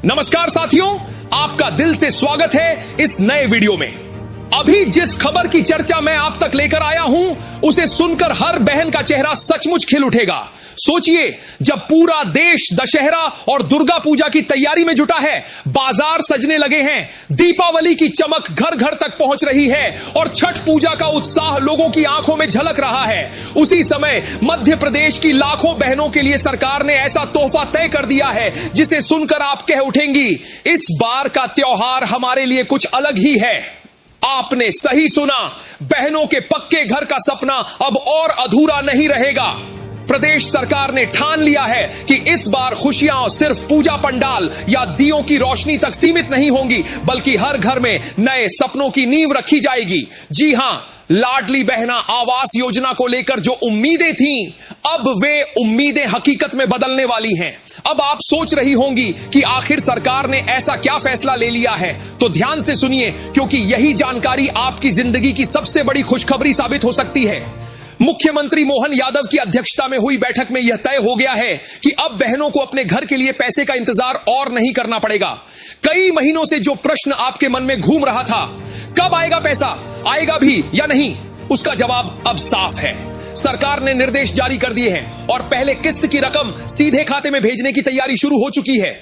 नमस्कार साथियों, आपका दिल से स्वागत है इस नए वीडियो में। अभी जिस खबर की चर्चा मैं आप तक लेकर आया हूं, उसे सुनकर हर बहन का चेहरा सचमुच खिल उठेगा। सोचिए, जब पूरा देश दशहरा और दुर्गा पूजा की तैयारी में जुटा है, बाजार सजने लगे हैं, दीपावली की चमक घर घर तक पहुंच रही है और छठ पूजा का उत्साह लोगों की आंखों में झलक रहा है, उसी समय मध्य प्रदेश की लाखों बहनों के लिए सरकार ने ऐसा तोहफा तय कर दिया है जिसे सुनकर आप कह उठेंगी, इस बार का त्योहार हमारे लिए कुछ अलग ही है। आपने सही सुना, बहनों के पक्के घर का सपना अब और अधूरा नहीं रहेगा। प्रदेश सरकार ने ठान लिया है कि इस बार खुशियां सिर्फ पूजा पंडाल या दियों की रोशनी तक सीमित नहीं होंगी, बल्कि हर घर में नए सपनों की नींव रखी जाएगी। जी हां, लाडली बहना आवास योजना को लेकर जो उम्मीदें थीं, अब वे उम्मीदें हकीकत में बदलने वाली हैं। अब आप सोच रही होंगी कि आखिर सरकार ने ऐसा क्या फैसला ले लिया है, तो ध्यान से सुनिए, क्योंकि यही जानकारी आपकी जिंदगी की सबसे बड़ी खुशखबरी साबित हो सकती है। मुख्यमंत्री मोहन यादव की अध्यक्षता में हुई बैठक में यह तय हो गया है कि अब बहनों को अपने घर के लिए पैसे का इंतजार और नहीं करना पड़ेगा। कई महीनों से जो प्रश्न आपके मन में घूम रहा था, कब आएगा पैसा, आएगा भी या नहीं, उसका जवाब अब साफ है। सरकार ने निर्देश जारी कर दिए हैं और पहले किस्त की रकम सीधे खाते में भेजने की तैयारी शुरू हो चुकी है।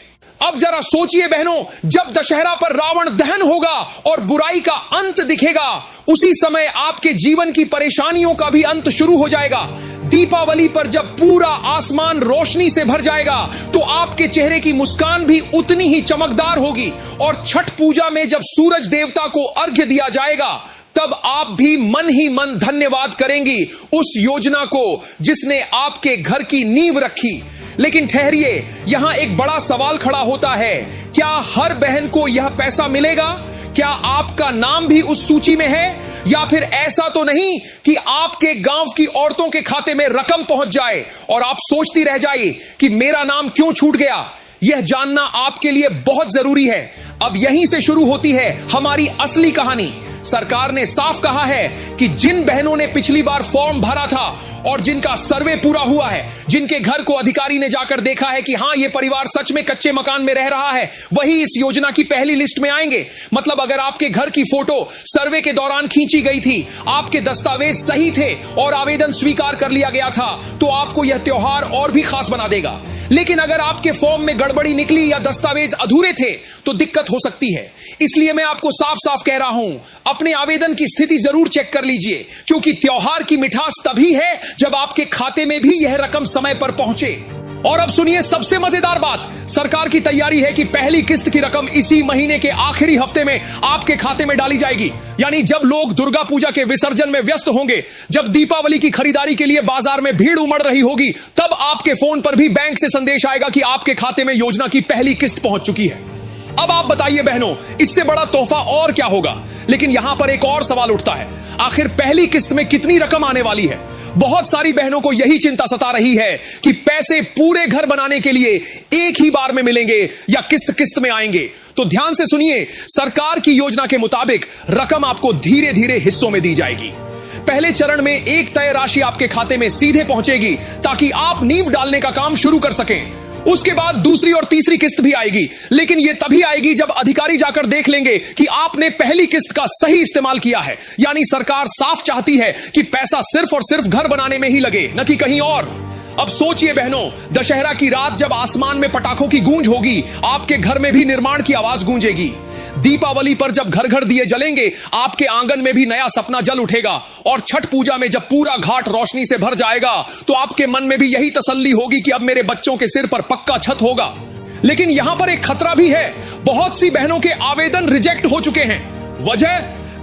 अब जरा सोचिए बहनों, जब दशहरा पर रावण दहन होगा और बुराई का अंत दिखेगा, उसी समय आपके जीवन की परेशानियों का भी अंत शुरू हो जाएगा। दीपावली पर जब पूरा आसमान रोशनी से भर जाएगा, तो आपके चेहरे की मुस्कान भी उतनी ही चमकदार होगी। और छठ पूजा में जब सूरज देवता को अर्घ्य दिया जाएगा, तब आप भी मन ही मन धन्यवाद करेंगी उस योजना को जिसने आपके घर की नींव रखी। लेकिन ठहरिए, यहां एक बड़ा सवाल खड़ा होता है, क्या हर बहन को यह पैसा मिलेगा? क्या आपका नाम भी उस सूची में है? या फिर ऐसा तो नहीं कि आपके गांव की औरतों के खाते में रकम पहुंच जाए और आप सोचती रह जाए कि मेरा नाम क्यों छूट गया? यह जानना आपके लिए बहुत जरूरी है। अब यहीं से शुरू होती है हमारी असली कहानी। सरकार ने साफ कहा है कि जिन बहनों ने पिछली बार फॉर्म भरा था और जिनका सर्वे पूरा हुआ है, जिनके घर को अधिकारी ने जाकर देखा है कि हां, ये परिवार सच में कच्चे मकान में रह रहा है, वही इस योजना की पहली लिस्ट में आएंगे। मतलब अगर आपके घर की फोटो सर्वे के दौरान खींची गई थी, आपके दस्तावेज सही थे और आवेदन स्वीकार कर लिया गया था, तो आपको यह त्योहार और भी खास बना देगा। लेकिन अगर आपके फॉर्म में गड़बड़ी निकली या दस्तावेज अधूरे थे, तो दिक्कत हो सकती है। इसलिए मैं आपको साफ साफ कह रहा हूं, अपने आवेदन की स्थिति जरूर चेक कर लीजिए, क्योंकि त्योहार की मिठास तभी है जब आपके खाते में भी यह रकम समय पर पहुंचे। और अब सुनिए सबसे मजेदार बात, सरकार की तैयारी है कि पहली किस्त की रकम इसी महीने के आखिरी हफ्ते में आपके खाते में डाली जाएगी। यानी जब लोग दुर्गा पूजा के विसर्जन में व्यस्त होंगे, जब दीपावली की खरीदारी के लिए बाजार में भीड़ उमड़ रही होगी, तब आपके फोन पर भी बैंक से संदेश आएगा कि आपके खाते में योजना की पहली किस्त पहुंच चुकी है। अब आप बताइए बहनों, इससे बड़ा तोहफा और क्या होगा? लेकिन यहां पर एक और सवाल उठता है, आखिर पहली किस्त में कितनी रकम आने वाली है? बहुत सारी बहनों को यही चिंता सता रही है कि पैसे पूरे घर बनाने के लिए एक ही बार में मिलेंगे या किस्त किस्त में आएंगे। तो ध्यान से सुनिए, सरकार की योजना के मुताबिक रकम आपको धीरे धीरे हिस्सों में दी जाएगी। पहले चरण में एक तय राशि आपके खाते में सीधे पहुंचेगी ताकि आप नींव डालने का काम शुरू कर सकें। उसके बाद दूसरी और तीसरी किस्त भी आएगी, लेकिन यह तभी आएगी जब अधिकारी जाकर देख लेंगे कि आपने पहली किस्त का सही इस्तेमाल किया है। यानी सरकार साफ चाहती है कि पैसा सिर्फ और सिर्फ घर बनाने में ही लगे, न कि कहीं और। अब सोचिए बहनों, दशहरा की रात जब आसमान में पटाखों की गूंज होगी, आपके घर में भी निर्माण की आवाज गूंजेगी। दीपावली पर जब घर घर दिए जलेंगे, आपके आंगन में भी नया सपना जल उठेगा। और छठ पूजा में जब पूरा घाट रोशनी से भर जाएगा, तो आपके मन में भी यही तसल्ली होगी कि अब मेरे बच्चों के सिर पर पक्का छत होगा। लेकिन यहां पर एक खतरा भी है, बहुत सी बहनों के आवेदन रिजेक्ट हो चुके हैं। वजह,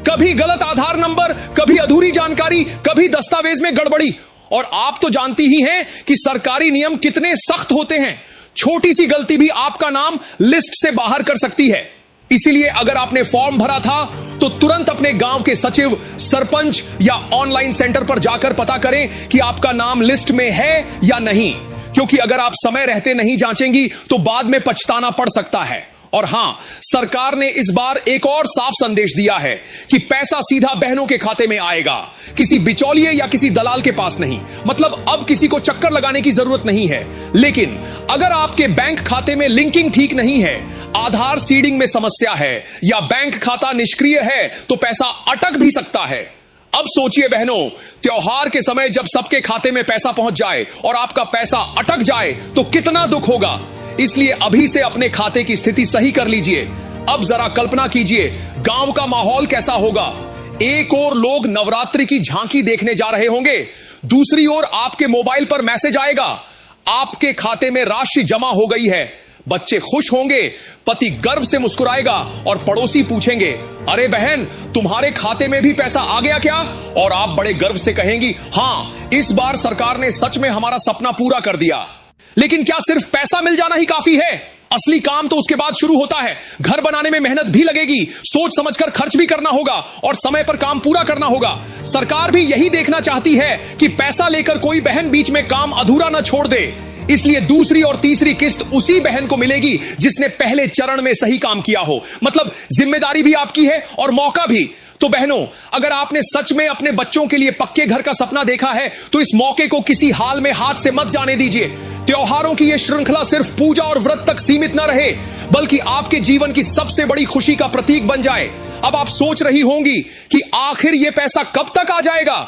कभी गलत आधार नंबर, कभी अधूरी जानकारी, कभी दस्तावेज में गड़बड़ी। और आप तो जानती ही हैं कि सरकारी नियम कितने सख्त होते हैं। छोटी सी गलती भी आपका नाम लिस्ट से बाहर कर सकती है। इसीलिए अगर आपने फॉर्म भरा था, तो तुरंत अपने गांव के सचिव, सरपंच या ऑनलाइन सेंटर पर जाकर पता करें कि आपका नाम लिस्ट में है या नहीं, क्योंकि अगर आप समय रहते नहीं जांचेंगी तो बाद में पछताना पड़ सकता है। और हां, सरकार ने इस बार एक और साफ संदेश दिया है कि पैसा सीधा बहनों के खाते में आएगा, किसी बिचौलिए या किसी दलाल के पास नहीं। मतलब अब किसी को चक्कर लगाने की जरूरत नहीं है। लेकिन अगर आपके बैंक खाते में लिंकिंग ठीक नहीं है, आधार सीडिंग में समस्या है या बैंक खाता निष्क्रिय है तो पैसा अटक भी सकता है। अब सोचिए बहनों, त्योहार के समय जब सबके खाते में पैसा पहुंच जाए और आपका पैसा अटक जाए तो कितना दुख होगा। इसलिए अभी से अपने खाते की स्थिति सही कर लीजिए। अब जरा कल्पना कीजिए गांव का माहौल कैसा होगा। एक ओर लोग नवरात्रि की झांकी देखने जा रहे होंगे, दूसरी ओर आपके मोबाइल पर मैसेज आएगा, आपके खाते में राशि जमा हो गई है। बच्चे खुश होंगे, पति गर्व से मुस्कुराएगा और पड़ोसी पूछेंगे, अरे बहन तुम्हारे खाते में भी पैसा आ गया क्या? और आप बड़े गर्व से कहेंगी, हां इस बार सरकार ने सच में हमारा सपना पूरा कर दिया। लेकिन क्या सिर्फ पैसा मिल जाना ही काफी है? असली काम तो उसके बाद शुरू होता है। घर बनाने में मेहनत भी लगेगी, सोच समझकर खर्च भी करना होगा और समय पर काम पूरा करना होगा। सरकार भी यही देखना चाहती है कि पैसा लेकर कोई बहन बीच में काम अधूरा ना छोड़ दे। इसलिए दूसरी और तीसरी किस्त उसी बहन को मिलेगी जिसने पहले चरण में सही काम किया हो। मतलब जिम्मेदारी भी आपकी है और मौका भी। तो बहनों, अगर आपने सच में अपने बच्चों के लिए पक्के घर का सपना देखा है तो इस मौके को किसी हाल में हाथ से मत जाने दीजिए। त्योहारों की यह श्रृंखला सिर्फ पूजा और व्रत तक सीमित न रहे, बल्कि आपके जीवन की सबसे बड़ी खुशी का प्रतीक बन जाए। अब आप सोच रही होंगी कि आखिर यह पैसा कब तक आ जाएगा?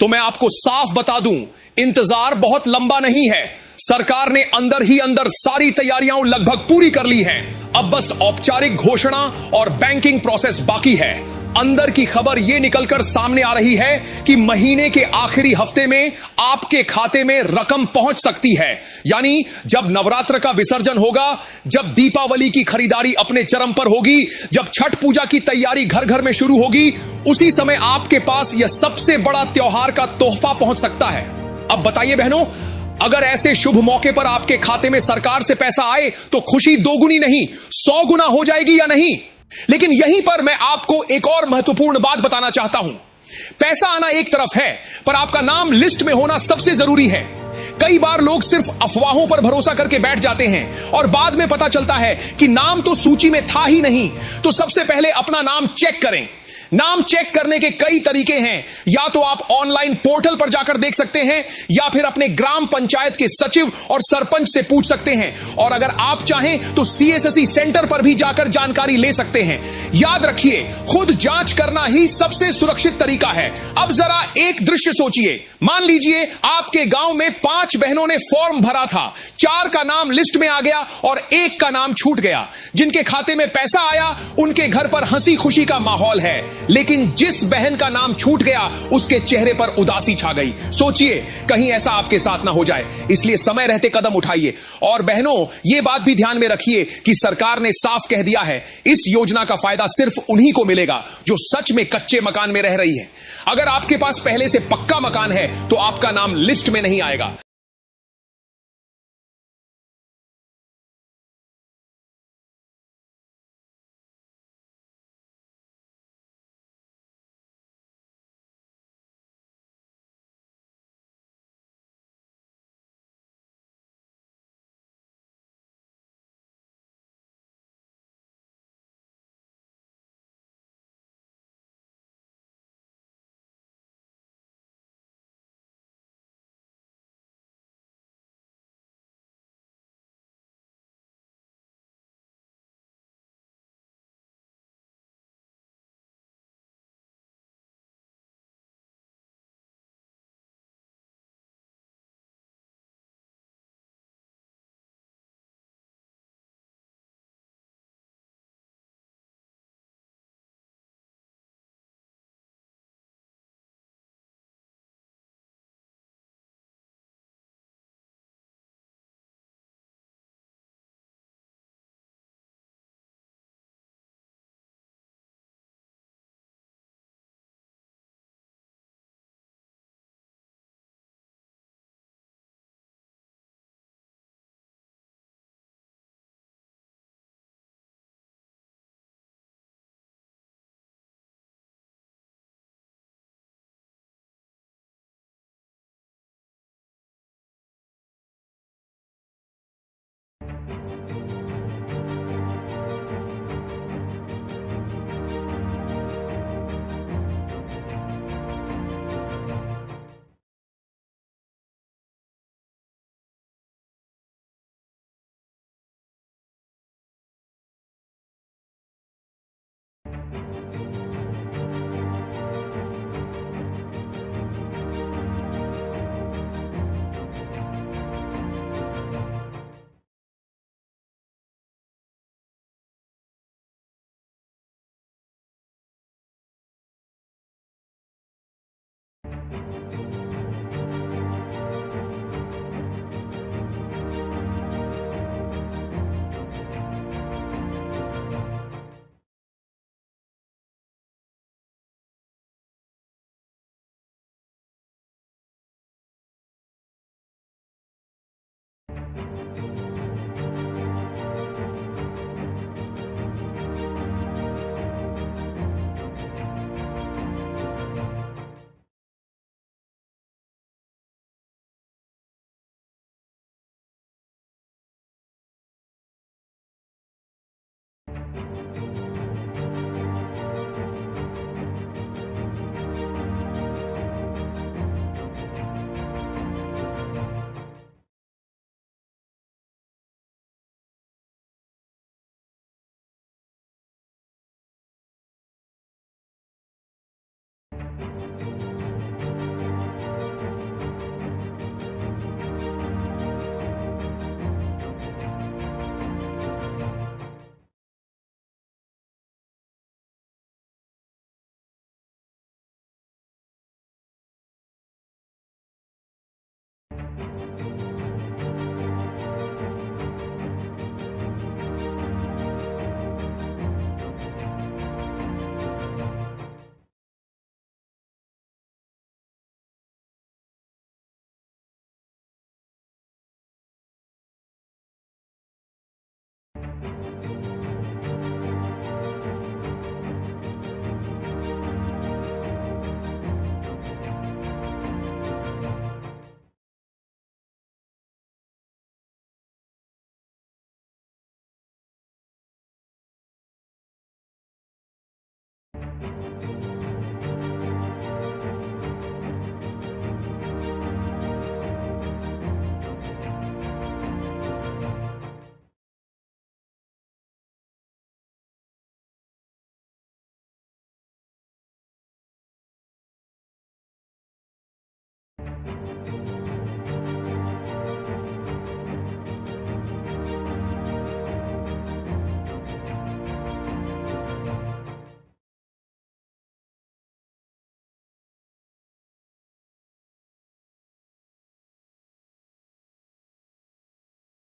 तो मैं आपको साफ बता दूं, इंतजार बहुत लंबा नहीं है। सरकार ने अंदर ही अंदर सारी तैयारियां लगभग पूरी कर ली हैं। अब बस औपचारिक घोषणा और बैंकिंग प्रोसेस बाकी है। अंदर की खबर यह निकलकर सामने आ रही है कि महीने के आखिरी हफ्ते में आपके खाते में रकम पहुंच सकती है। यानी जब नवरात्र का विसर्जन होगा, जब दीपावली की खरीदारी अपने चरम पर होगी, जब छठ पूजा की तैयारी घर घर में शुरू होगी, उसी समय आपके पास यह सबसे बड़ा त्योहार का तोहफा पहुंच सकता है। अब बताइए बहनों, अगर ऐसे शुभ मौके पर आपके खाते में सरकार से पैसा आए तो खुशी दोगुनी नहीं 100 गुना हो जाएगी या नहीं? लेकिन यहीं पर मैं आपको एक और महत्वपूर्ण बात बताना चाहता हूं। पैसा आना एक तरफ है, पर आपका नाम लिस्ट में होना सबसे जरूरी है। कई बार लोग सिर्फ अफवाहों पर भरोसा करके बैठ जाते हैं और बाद में पता चलता है कि नाम तो सूची में था ही नहीं। तो सबसे पहले अपना नाम चेक करें। नाम चेक करने के कई तरीके हैं। या तो आप ऑनलाइन पोर्टल पर जाकर देख सकते हैं या फिर अपने ग्राम पंचायत के सचिव और सरपंच से पूछ सकते हैं। और अगर आप चाहें तो सीएससी सेंटर पर भी जाकर जानकारी ले सकते हैं। याद रखिए, खुद जांच करना ही सबसे सुरक्षित तरीका है। अब जरा एक दृश्य सोचिए। मान लीजिए आपके गांव में 5 बहनों ने फॉर्म भरा था, 4 का नाम लिस्ट में आ गया और 1 का नाम छूट गया। जिनके खाते में पैसा आया उनके घर पर हंसी खुशी का माहौल है, लेकिन जिस बहन का नाम छूट गया उसके चेहरे पर उदासी छा गई। सोचिए कहीं ऐसा आपके साथ ना हो जाए, इसलिए समय रहते कदम उठाइए। और बहनों, यह बात भी ध्यान में रखिए कि सरकार ने साफ कह दिया है, इस योजना का फायदा सिर्फ उन्हीं को मिलेगा जो सच में कच्चे मकान में रह रही है। अगर आपके पास पहले से पक्का मकान है तो आपका नाम लिस्ट में नहीं आएगा।